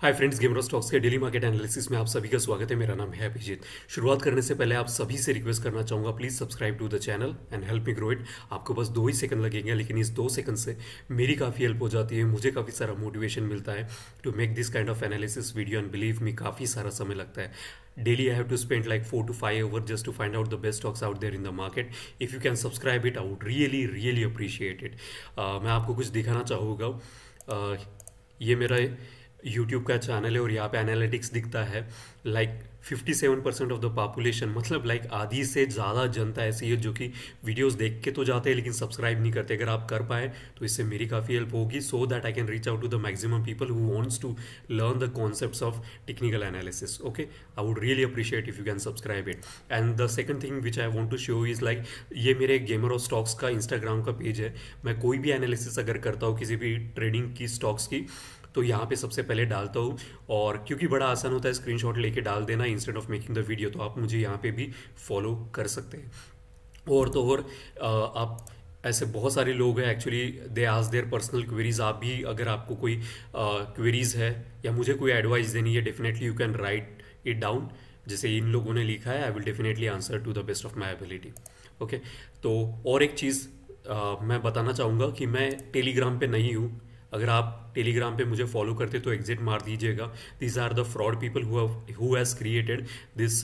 Hi friends, gamer stocks के daily market analysis में आप सभी का स्वागत है। मेरा नाम है अभिजीत। शुरुआत करने से पहले आप सभी से रिक्वेस्ट करना चाहूँगा, please subscribe to the channel and help me grow it. आपको बस 2 ही सेकंड लगेंगे, लेकिन इस 2 सेकंड से मेरी काफ़ी हेल्प हो जाती है, मुझे काफ़ी सारा मोटिवेशन मिलता है to make this kind of analysis video. And believe me, काफ़ी सारा समय लगता है। Daily, I have to spend like 4 to 5 hours just to find out the best stocks out there in the market. If you can subscribe it, I would really, really appreciate it. मैं आपको कुछ दिखाना चाहूँगा। ये मेरा YouTube का channel है और यहाँ पे एनालिटिक्स दिखता है। लाइक 57% ऑफ द पॉपुलेशन, मतलब लाइक आधी से ज़्यादा जनता ऐसी है जो कि वीडियोस देख के तो जाते हैं लेकिन सब्सक्राइब नहीं करते। अगर आप कर पाए तो इससे मेरी काफ़ी हेल्प होगी, so that I can reach out to the maximum people who wants to learn the concepts of technical analysis. Okay, I would really appreciate if you can subscribe it. And the second thing which I want to show is like, ये मेरे Gamer of Stocks का Instagram का page है। मैं कोई भी analysis अगर करता हूँ किसी भी ट्रेडिंग की स्टॉक्स की, तो यहाँ पे सबसे पहले डालता हूँ। और क्योंकि बड़ा आसान होता है स्क्रीनशॉट लेके डाल देना instead of making the video, तो आप मुझे यहाँ पे भी फॉलो कर सकते हैं। और तो और आप ऐसे बहुत सारे लोग हैं actually, they ask their personal queries. आप भी अगर आपको कोई क्वेरीज है या मुझे कोई एडवाइस देनी है, definitely you can write it down. जैसे इन लोगों ने लिखा है, I will definitely answer to the best of my ability. Okay, तो और एक चीज़ मैं बताना चाहूँगा कि मैं टेलीग्राम पे नहीं हूँ। अगर आप टेलीग्राम पे मुझे फॉलो करते तो एग्जिट मार दीजिएगा। These are the fraud people who has created this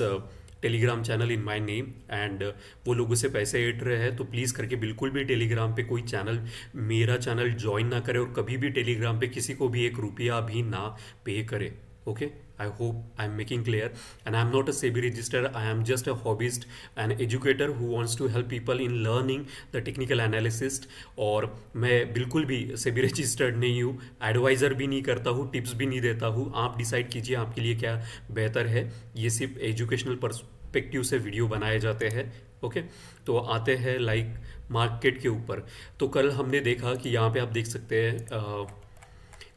Telegram channel in my name, and वो लोगों से पैसे ऐड रहे हैं। तो प्लीज़ करके बिल्कुल भी टेलीग्राम पे कोई चैनल, मेरा चैनल ज्वाइन ना करे और कभी भी टेलीग्राम पे किसी को भी 1 रुपया भी ना पे करे। Okay, I hope I am making clear. And I am not a SEBI registered. I am just a hobbyist, an educator who wants to help people in learning the technical analysis. और मैं बिल्कुल भी SEBI registered नहीं हूँ, adviser भी नहीं करता हूँ, टिप्स भी नहीं देता हूँ। आप डिसाइड कीजिए आपके लिए क्या बेहतर है। ये सिर्फ एजुकेशनल पर्सपेक्टिव से वीडियो बनाए जाते हैं। ओके, तो आते हैं लाइक मार्केट के ऊपर। तो कल हमने देखा कि यहाँ पे आप देख सकते हैं,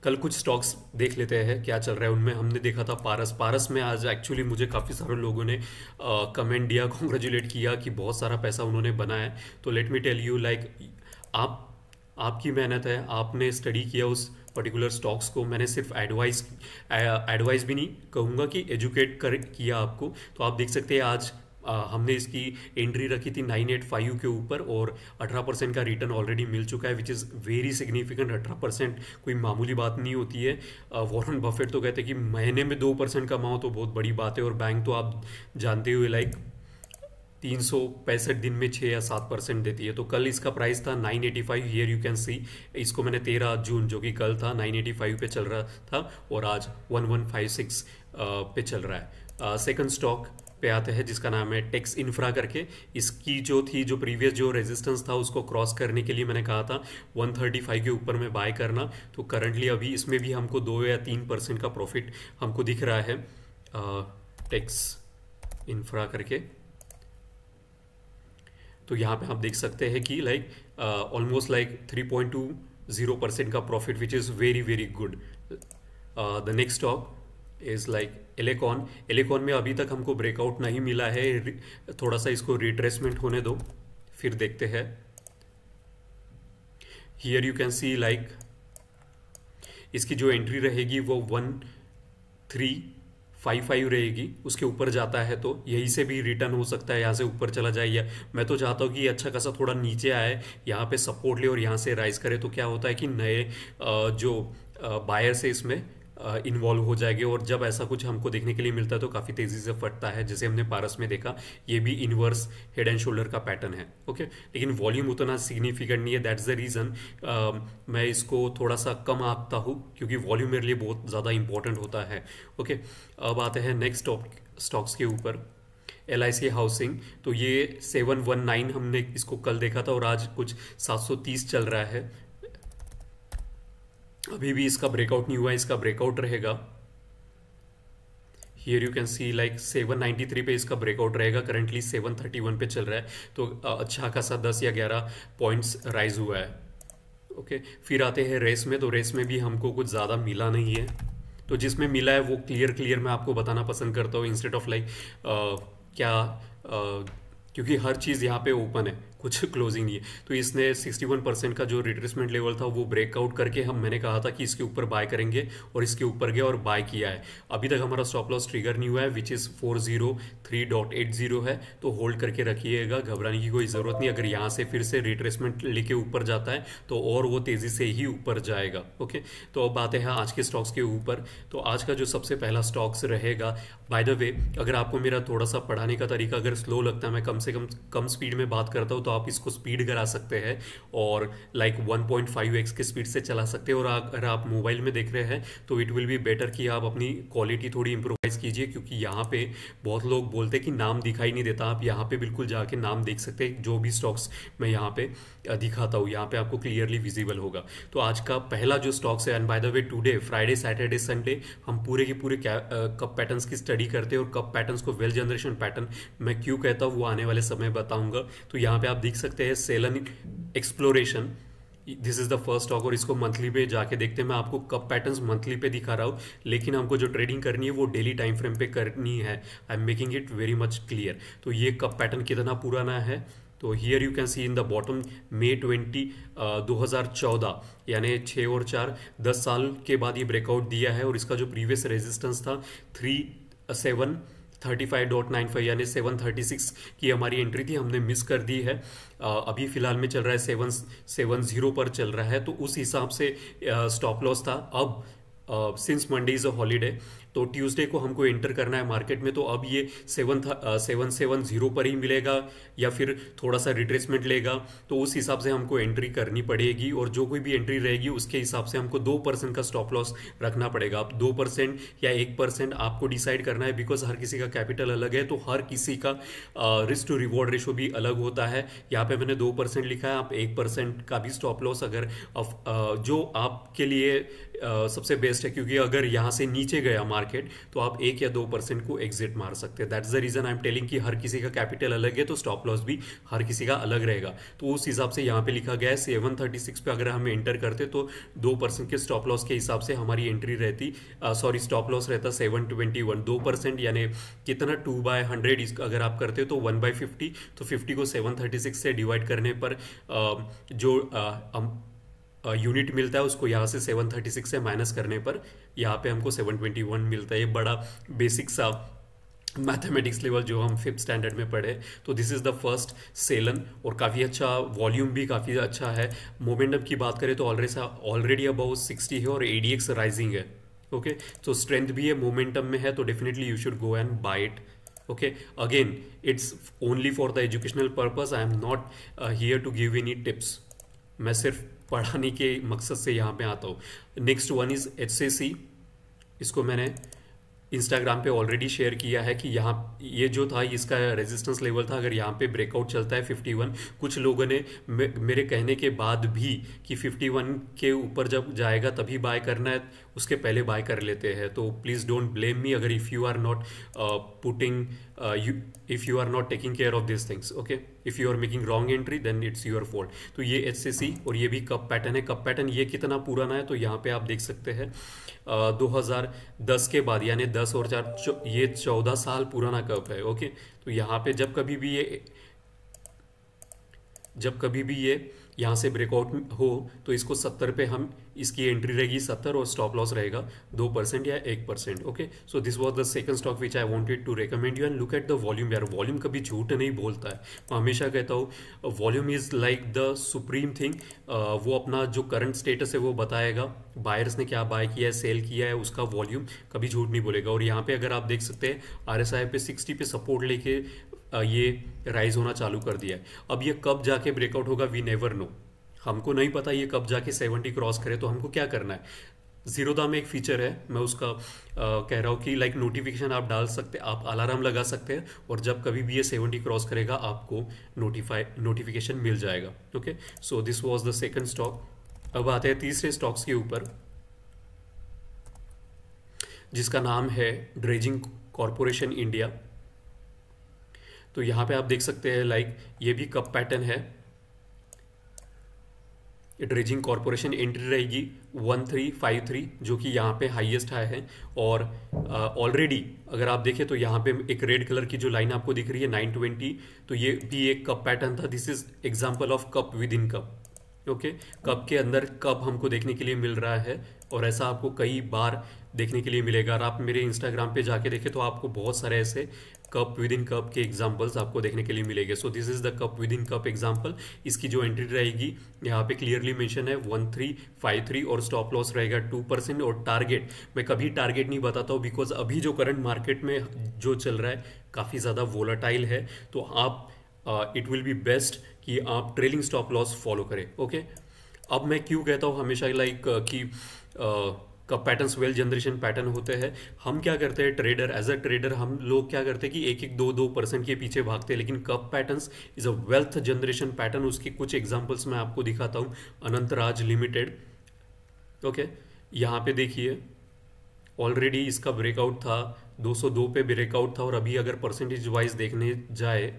कल कुछ स्टॉक्स देख लेते हैं क्या चल रहा है उनमें। हमने देखा था पारस में आज एक्चुअली मुझे काफ़ी सारे लोगों ने कमेंट दिया, कॉन्ग्रेचुलेट किया कि बहुत सारा पैसा उन्होंने बनाया है। तो let me tell you, like आपकी मेहनत है, आपने स्टडी किया उस पर्टिकुलर स्टॉक्स को। मैंने सिर्फ एडवाइस भी नहीं कहूँगा कि एजुकेट कर किया आपको। तो आप देख सकते हैं आज हमने इसकी एंट्री रखी थी 985 के ऊपर और 18% का रिटर्न ऑलरेडी मिल चुका है, विच इज़ वेरी सिग्निफिकेंट। 18% कोई मामूली बात नहीं होती है। वॉरेन बफेट तो कहते हैं कि महीने में 2% कमाओ तो बहुत बड़ी बात है, और बैंक तो आप जानते हुए लाइक 365 दिन में 6 या 7% देती है। तो कल इसका प्राइस था 985। हियर यू कैन सी, इसको मैंने 13 जून जो कि कल था 985 पे चल रहा था और आज 1156 पे चल रहा है। सेकंड स्टॉक पे आते हैं जिसका नाम है टेक्स इंफ्रा करके। इसकी जो प्रीवियस जो रेजिस्टेंस था उसको क्रॉस करने के लिए मैंने कहा था 135 के ऊपर में बाय करना। तो करंटली अभी इसमें भी हमको 2 या 3% का प्रॉफिट हमको दिख रहा है टेक्स इंफ्रा करके। तो यहाँ पे आप देख सकते हैं कि लाइक ऑलमोस्ट लाइक 3.20% का profit, which is very very good. The next stock is like Elecon में अभी तक हमको ब्रेकआउट नहीं मिला है, थोड़ा सा इसको रिट्रेसमेंट होने दो फिर देखते हैं। Here you can see like इसकी जो एंट्री रहेगी वो 1355 रहेगी। उसके ऊपर जाता है तो यहीं से भी रिटर्न हो सकता है, यहाँ से ऊपर चला जाए, या मैं तो चाहता हूँ कि अच्छा खासा थोड़ा नीचे आए, यहाँ पे सपोर्ट ले और यहाँ से राइज करे। तो क्या होता है कि नए जो बायर से इसमें इन्वॉल्व हो जाएंगे, और जब ऐसा कुछ हमको देखने के लिए मिलता है तो काफ़ी तेज़ी से फटता है, जैसे हमने पारस में देखा। ये भी इनवर्स हेड एंड शोल्डर का पैटर्न है। ओके, लेकिन वॉल्यूम उतना सिग्निफिकेंट नहीं है, दैट्स द रीज़न मैं इसको थोड़ा सा कम आंकता हूँ, क्योंकि वॉल्यूम मेरे लिए बहुत ज़्यादा इंपॉर्टेंट होता है। ओके, अब आते हैं नेक्स्ट स्टॉक्स के ऊपर। LIC हाउसिंग, तो ये 719 हमने इसको कल देखा था और आज कुछ 730 चल रहा है। अभी भी इसका ब्रेकआउट नहीं हुआ, इसका ब्रेकआउट रहेगा। Here you can see like 793 पे इसका ब्रेकआउट रहेगा। करंटली 731 पे चल रहा है, तो अच्छा खासा 10 या 11 पॉइंट्स राइज हुआ है। ओके, फिर आते हैं रेस में। तो रेस में भी हमको कुछ ज़्यादा मिला नहीं है, तो जिसमें मिला है वो क्लियर मैं आपको बताना पसंद करता हूँ, इंस्टेड ऑफ लाइक क्या क्योंकि हर चीज़ यहाँ पे ओपन है, कुछ क्लोजिंग नहीं है। तो इसने 61% का जो रिट्रेसमेंट लेवल था वो ब्रेकआउट करके मैंने कहा था कि इसके ऊपर बाय करेंगे और इसके ऊपर गया और बाय किया है। अभी तक हमारा स्टॉप लॉस ट्रिगर नहीं हुआ है, विच इज़ 403.80 है। तो होल्ड करके रखिएगा, घबराने की कोई ज़रूरत नहीं। अगर यहाँ से फिर से रिट्रेसमेंट लेके ऊपर जाता है तो और वो तेज़ी से ही ऊपर जाएगा। ओके, तो अब बातें हैं आज के स्टॉक्स के ऊपर। तो आज का जो सबसे पहला स्टॉक्स रहेगा, बाय द वे अगर आपको मेरा थोड़ा सा पढ़ाने का तरीका अगर स्लो लगता है, मैं कम से कम स्पीड में बात करता हूँ, तो आप इसको स्पीड करा सकते हैं और लाइक 1.5x के स्पीड से चला सकते हैं। और अगर आप मोबाइल में देख रहे हैं तो इट विल बी बेटर कि आप अपनी क्वालिटी थोड़ी इंप्रोवाइज कीजिए, क्योंकि यहाँ पे बहुत लोग बोलते हैं कि नाम दिखाई नहीं देता। आप यहाँ पे बिल्कुल जाके नाम देख सकते हैं, जो भी स्टॉक्स मैं यहाँ पे दिखाता हूँ यहाँ पे आपको क्लियरली विजिबल होगा। तो आज का पहला जो स्टॉक्स है, and by the way today Friday Saturday Sunday हम पूरे के पूरे कप पैटर्न्स की स्टडी करते हैं, और कप पैटर्न्स को वेल जनरेशन पैटर्न मैं क्यों कहता हूँ वो आने वाले समय बताऊंगा। तो यहाँ पे आप देख सकते हैं Selan exploration, this is the first stock, और इसको मंथली पे जाके देखते हैं। मैं आपको कप पैटर्न्स मंथली पे दिखा रहा हूँ, लेकिन हमको जो ट्रेडिंग करनी है वो डेली टाइम फ्रेम पे करनी है। I am making it very much clear. तो ये कप पैटर्न कितना पुराना है, तो here you can see in the bottom May 20 2014, यानी 6 और 4 10 साल के बाद ये ब्रेकआउट दिया है। और इसका जो प्रीवियस रेजिस्टेंस था 735.95 यानी 736 की हमारी एंट्री थी, हमने मिस कर दी है। अभी फिलहाल में चल रहा है 770 पर चल रहा है, तो उस हिसाब से स्टॉप लॉस था। अब since Monday is a holiday, तो ट्यूसडे को हमको एंटर करना है मार्केट में। तो अब ये 770 पर ही मिलेगा या फिर थोड़ा सा रिट्रेसमेंट लेगा, तो उस हिसाब से हमको एंट्री करनी पड़ेगी। और जो कोई भी एंट्री रहेगी उसके हिसाब से हमको 2% का स्टॉप लॉस रखना पड़ेगा। अब 2% या 1% आपको डिसाइड करना है, बिकॉज हर किसी का कैपिटल अलग है, तो हर किसी का रिस्क टू रिवॉर्ड रेशो भी अलग होता है। यहाँ पे मैंने 2% लिखा है, आप 1% का भी स्टॉप लॉस अगर जो आपके लिए सबसे बेस्ट है, क्योंकि अगर यहाँ से नीचे गया मार्केट तो आप 1 या 2% को एग्जिट मार सकते हैं। That's the reason I am telling कि हर किसी का कैपिटल अलग है, तो स्टॉप लॉस भी हर किसी का अलग रहेगा। तो उस हिसाब से यहाँ पे लिखा गया है 736 पे अगर हम एंटर करते तो 2% के स्टॉप लॉस के हिसाब से हमारी एंट्री रहती, स्टॉप लॉस रहता 721। 2% यानी कितना 2/100 अगर आप करते हो तो 1/50, तो 50 को 736 से डिवाइड करने पर जो यूनिट मिलता है उसको यहाँ से 736 से माइनस करने पर यहाँ पे हमको 721 मिलता है। ये बड़ा बेसिक सा मैथमेटिक्स लेवल जो हम 5th स्टैंडर्ड में पढ़े। तो this is the first Selan, और काफ़ी अच्छा वॉल्यूम भी काफ़ी अच्छा है। मोमेंटम की बात करें तो ऑलरेडी अबाउट 60 है और ADX राइजिंग है। ओके, तो स्ट्रेंथ भी है, मोमेंटम में है, तो definitely you should go and buy it. Okay, again it's only for the educational purpose, I am not here to give any tips. मैं सिर्फ पढ़ाने के मकसद से यहाँ पे आता हूँ। नेक्स्ट वन इज HCC, इसको मैंने इंस्टाग्राम पे ऑलरेडी शेयर किया है कि यहाँ ये जो था इसका रेजिस्टेंस लेवल था। अगर यहाँ पे ब्रेकआउट चलता है 51, कुछ लोगों ने मेरे कहने के बाद भी कि 51 के ऊपर जब जाएगा तभी बाय करना है, उसके पहले बाय कर लेते हैं। तो प्लीज़ डोंट ब्लेम मी अगर if you are not putting if you are not taking care of this things. Okay, if you are making wrong entry then it's your fault. तो ये HCC और ये भी कप पैटर्न है। Cup pattern ये कितना पुराना है, तो यहाँ पे आप देख सकते हैं 2010 के बाद, यानी 10 और 4 ये 14 साल पुराना कप है। ओके, तो यहाँ पे जब कभी भी ये यहाँ से ब्रेकआउट हो तो इसको 70 पे हम इसकी एंट्री रहेगी 70, और स्टॉप लॉस रहेगा 2% या 1%। Okay, so this was the second stock which I wanted to recommend you. And look at the volume यार, वॉल्यूम कभी झूठ नहीं बोलता है। मैं हमेशा कहता हूँ volume is like the supreme thing. वो अपना जो करंट स्टेटस है वो बताएगा, बायर्स ने क्या बाय किया है, सेल किया है, उसका वॉल्यूम कभी झूठ नहीं बोलेगा। और यहाँ पे अगर आप देख सकते हैं RSI पे 60 पे सपोर्ट लेके ये राइज होना चालू कर दिया है। अब ये कब जाके ब्रेकआउट होगा वी नेवर नो, हमको नहीं पता ये कब जाके 70 क्रॉस करे। तो हमको क्या करना है, जीरोदा में एक फीचर है, मैं उसका कह रहा हूँ कि लाइक नोटिफिकेशन आप डाल सकते हैं, आप अलार्म लगा सकते हैं, और जब कभी भी ये 70 क्रॉस करेगा आपको नोटिफिकेशन मिल जाएगा। Okay, so this was the second stock. अब आते हैं तीसरे स्टॉक्स के ऊपर, जिसका नाम है ड्रेजिंग कॉरपोरेशन इंडिया। तो यहाँ पे आप देख सकते हैं लाइक ये भी कप पैटर्न है, ड्रेजिंग कॉरपोरेशन एंट्री रहेगी 1353, जो कि यहाँ पे हाईएस्ट हाई है। और ऑलरेडी अगर आप देखें तो यहाँ पे एक रेड कलर की जो लाइन आपको दिख रही है 920, तो ये भी एक कप पैटर्न था। This is example of cup within cup. Okay, cup के अंदर कप हमको देखने के लिए मिल रहा है, और ऐसा आपको कई बार देखने के लिए मिलेगा। और आप मेरे इंस्टाग्राम पे जाके देखें तो आपको बहुत सारे ऐसे कप विद इन कप के एग्जांपल्स आपको देखने के लिए मिलेंगे। So this is the cup within cup example. इसकी जो एंट्री रहेगी यहाँ पे क्लियरली मेंशन है 1353, और स्टॉप लॉस रहेगा 2%। और टारगेट मैं कभी टारगेट नहीं बताता हूँ, बिकॉज अभी जो करंट मार्केट में जो चल रहा है काफ़ी ज़्यादा वोलाटाइल है, तो आप इट विल बी बेस्ट कि आप ट्रेलिंग स्टॉप लॉस फॉलो करें। ओके, अब मैं क्यों कहता हूँ हमेशा लाइक कि कब पैटर्न्स वेल जनरेशन पैटर्न होते हैं। हम क्या करते हैं ट्रेडर, एज अ ट्रेडर हम लोग क्या करते हैं कि 1-2% के पीछे भागते हैं, लेकिन कब patterns is a wealth generation pattern. उसके कुछ एग्जांपल्स मैं आपको दिखाता हूँ। अनंतराज लिमिटेड, ओके, यहाँ पे देखिए ऑलरेडी इसका ब्रेकआउट था, 202 पे ब्रेकआउट था, और अभी अगर परसेंटेज वाइज देखने जाए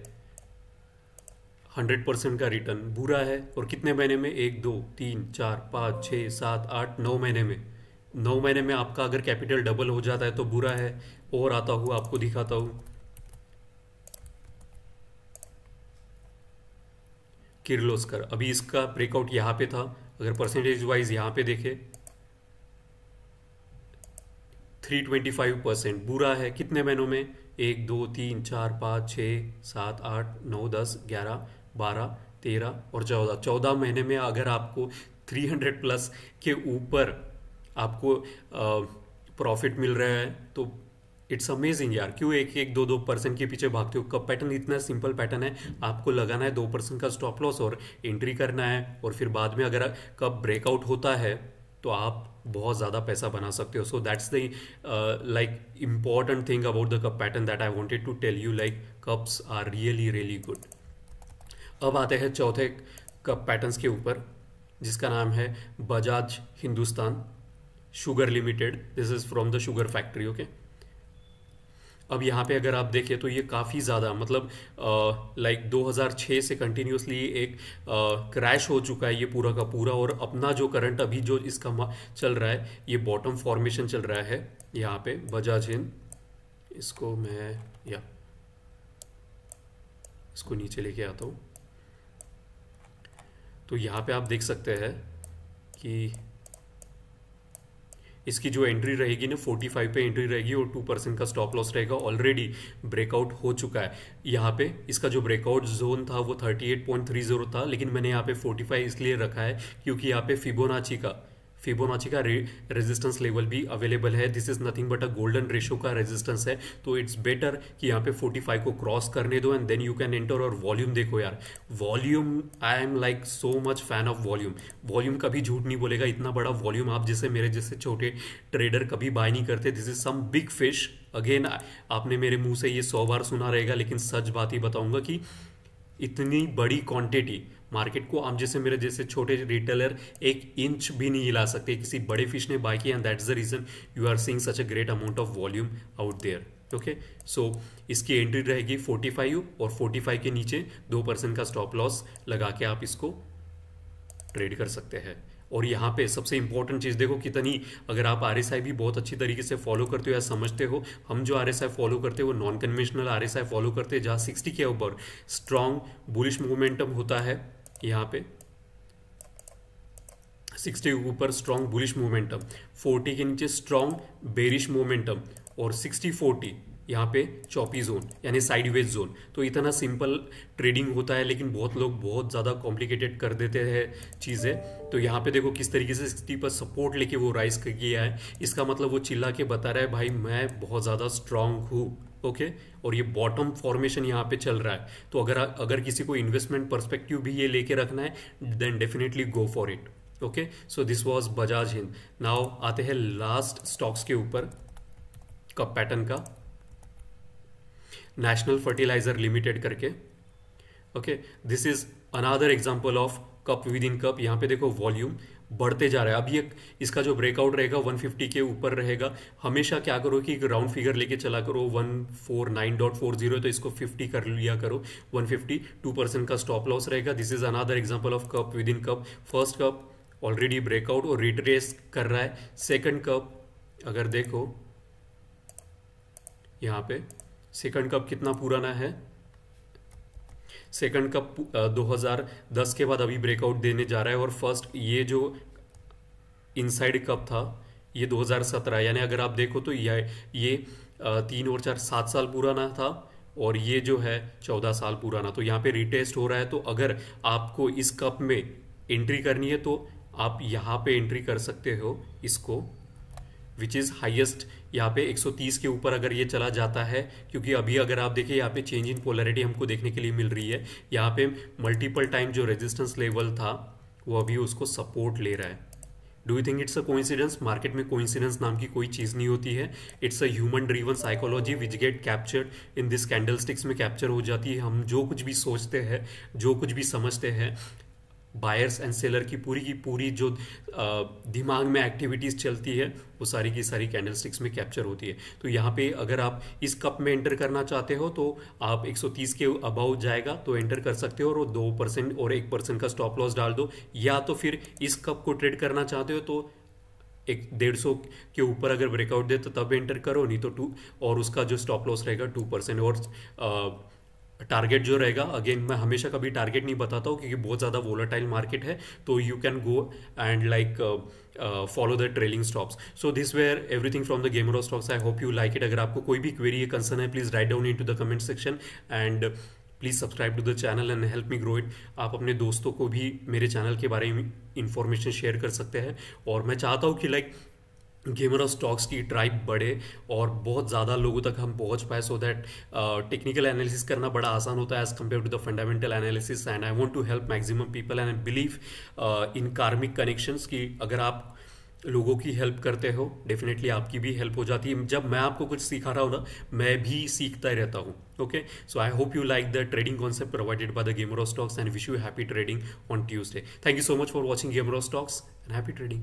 100% का रिटर्न बुरा है। और कितने महीने में? 1 2 3 4 5 6 7 8 9 महीने में। 9 महीने में आपका अगर कैपिटल डबल हो जाता है तो बुरा है। और आता हुआ आपको दिखाता हूँ किर्लोस्कर, अभी इसका ब्रेकआउट यहाँ पे था, अगर परसेंटेज वाइज यहाँ पे देखे 325%, बुरा है। कितने महीनों में? 1 2 3 4 5 6 7 8 9 10 11 12 13 और 14 महीने में अगर आपको 300 प्लस के ऊपर आपको प्रॉफिट मिल रहा है तो इट्स अमेजिंग यार। क्यों 1-2% के पीछे भागते हो? कब पैटर्न इतना सिंपल पैटर्न है, आपको लगाना है 2% का स्टॉप लॉस और एंट्री करना है, और फिर बाद में अगर कब ब्रेकआउट होता है तो आप बहुत ज़्यादा पैसा बना सकते हो। So that's the like important thing about the cup pattern that I wanted to tell you, like cups are really really good. अब आते हैं चौथे कप पैटर्न्स के ऊपर, जिसका नाम है Bajaj Hindustan sugar limited. This is from the sugar factory. Okay, अब यहाँ पे अगर आप देखें तो ये काफ़ी ज़्यादा मतलब लाइक 2006 से कंटिन्यूसली एक क्रैश हो चुका है ये पूरा का पूरा, और अपना जो करंट अभी जो इसका चल रहा है ये बॉटम फॉर्मेशन चल रहा है यहाँ पे बजाज हिंद। इसको मैं या इसको नीचे लेके आता हूँ, तो यहाँ पे आप देख सकते हैं कि इसकी जो एंट्री रहेगी ना 45 पे एंट्री रहेगी और 2% का स्टॉप लॉस रहेगा। ऑलरेडी ब्रेकआउट हो चुका है यहाँ पे। इसका जो ब्रेकआउट जोन था वो 38.30 था, लेकिन मैंने यहाँ पे 45 इसलिए रखा है क्योंकि यहाँ पे फिबोनाची का रेजिस्टेंस लेवल भी अवेलेबल है। This is nothing but a golden ratio का रेजिस्टेंस है, तो इट्स बेटर कि यहाँ पे 45 को क्रॉस करने दो and then you can enter. और वॉल्यूम देखो यार, volume I am like so much fan of volume. Volume कभी झूठ नहीं बोलेगा, इतना बड़ा वॉल्यूम आप जैसे मेरे जैसे छोटे ट्रेडर कभी बाय नहीं करते। This is some big fish. Again आपने मेरे मुंह से ये 100 बार सुना रहेगा, लेकिन सच बात ही बताऊंगा कि इतनी बड़ी क्वांटिटी मार्केट को हम जैसे मेरे जैसे छोटे रिटेलर 1 इंच भी नहीं हिला सकते, किसी बड़े फिश ने बाय किया, and that's the reason you are seeing such a great amount of volume out there. Okay, so इसकी एंट्री रहेगी 45 और 45 के नीचे 2% का स्टॉप लॉस लगा के आप इसको ट्रेड कर सकते हैं। और यहाँ पे सबसे इंपॉर्टेंट चीज़ देखो कितनी, अगर आप RSI भी बहुत अच्छी तरीके से फॉलो करते हो या समझते हो, हम जो RSI फॉलो करते हैं वो नॉन कन्वेंशनल RSI फॉलो करते हैं, जहाँ 60 के ऊपर स्ट्रॉन्ग बुलिश मोमेंटम होता है। यहाँ पे 60 के ऊपर स्ट्रॉन्ग बुलिश मोमेंटम, 40 के नीचे स्ट्रॉन्ग बेरिश मोमेंटम, और 60-40 यहाँ पे चॉपी जोन यानी साइडवेज जोन। तो इतना सिंपल ट्रेडिंग होता है, लेकिन बहुत लोग बहुत ज़्यादा कॉम्प्लिकेटेड कर देते हैं चीज़ें। तो यहाँ पे देखो किस तरीके से 60 पर सपोर्ट लेके वो राइज किया है, इसका मतलब वो चिल्ला के बता रहा है भाई मैं बहुत ज़्यादा स्ट्रांग हूँ। ओके, और ये बॉटम फॉर्मेशन यहाँ पे चल रहा है, तो अगर किसी को इन्वेस्टमेंट पर्सपेक्टिव भी ये लेके रखना है then definitely go for it. Okay, so this was Bajaj Hind. Now आते हैं लास्ट स्टॉक्स के ऊपर कप पैटर्न का, नेशनल फर्टिलाइजर लिमिटेड करके। Okay, this is another example of cup within cup. यहाँ पे देखो वॉल्यूम बढ़ते जा रहा है। अभी एक इसका जो ब्रेकआउट रहेगा 150 के ऊपर रहेगा। हमेशा क्या करो कि एक राउंड फिगर लेके चला करो, 149.40 तो इसको 50 कर लिया करो। 150 2% का स्टॉप लॉस रहेगा। This is another example of cup within cup. First cup already breakout और रिट्रेस कर रहा है। सेकंड कप अगर देखो यहाँ पे सेकंड कप कितना पुराना है, सेकंड कप 2010 के बाद अभी ब्रेकआउट देने जा रहा है। और फर्स्ट ये जो इनसाइड कप था ये 2017, यानी अगर आप देखो तो ये 3 और 4 7 साल पुराना था और ये जो है 14 साल पुराना। तो यहाँ पे रिटेस्ट हो रहा है। तो अगर आपको इस कप में एंट्री करनी है तो आप यहाँ पे एंट्री कर सकते हो इसको, विच इज़ हाईएस्ट यहाँ पे 130 के ऊपर अगर ये चला जाता है। क्योंकि अभी अगर आप देखिए यहाँ पे चेंज इन पोलैरिटी हमको देखने के लिए मिल रही है। यहाँ पे मल्टीपल टाइम जो रेजिस्टेंस लेवल था वो अभी उसको सपोर्ट ले रहा है। Do you think it's a coincidence? Market में कोइंसिडेंस नाम की कोई चीज़ नहीं होती है। It's a human driven psychology which get captured in this candlesticks में कैप्चर हो जाती है। हम जो कुछ भी सोचते हैं, जो कुछ भी समझते हैं, बायर्स एंड सेलर की पूरी जो दिमाग में एक्टिविटीज़ चलती है वो सारी की सारी कैंडलस्टिक्स में कैप्चर होती है। तो यहाँ पे अगर आप इस कप में एंटर करना चाहते हो तो आप 130 के अबाउ जाएगा तो एंटर कर सकते हो और 2% और 1% का स्टॉप लॉस डाल दो। या तो फिर इस कप को ट्रेड करना चाहते हो तो 150 के ऊपर अगर ब्रेकआउट दे तो तब एंटर करो, नहीं तो 2 और उसका जो स्टॉप लॉस रहेगा 2%। और टारगेट जो रहेगा, अगेन मैं हमेशा कभी टारगेट नहीं बताता हूँ क्योंकि बहुत ज़्यादा वोलेटाइल मार्केट है। तो you can go and like follow the trailing stops. So this were everything from the Gamer of Stocks. I hope you like it. अगर आपको कोई भी क्वेरी या कंसर्न है please write down into the comment section and please subscribe to the channel and help me grow it. आप अपने दोस्तों को भी मेरे चैनल के बारे में इंफॉर्मेशन शेयर कर सकते हैं। और मैं चाहता हूँ कि लाइक गेमर ऑफ स्टॉक्स की ट्राइब बढ़े और बहुत ज़्यादा लोगों तक हम पहुंच पाए, सो दैट टेक्निकल एनालिसिस करना बड़ा आसान होता है as compare to the fundamental analysis. And I want to help maximum people and I believe in karmic connections की अगर आप लोगों की हेल्प करते हो डेफिनेटली आपकी भी हेल्प हो जाती है। जब मैं आपको कुछ सिखा रहा हूँ ना, मैं भी सीखता ही रहता हूँ। Okay, so I hope you like the trading concept provided by the Gamer of stocks and wish you happy trading on Tuesday. Thank you so much for watching gamer of stocks and happy trading.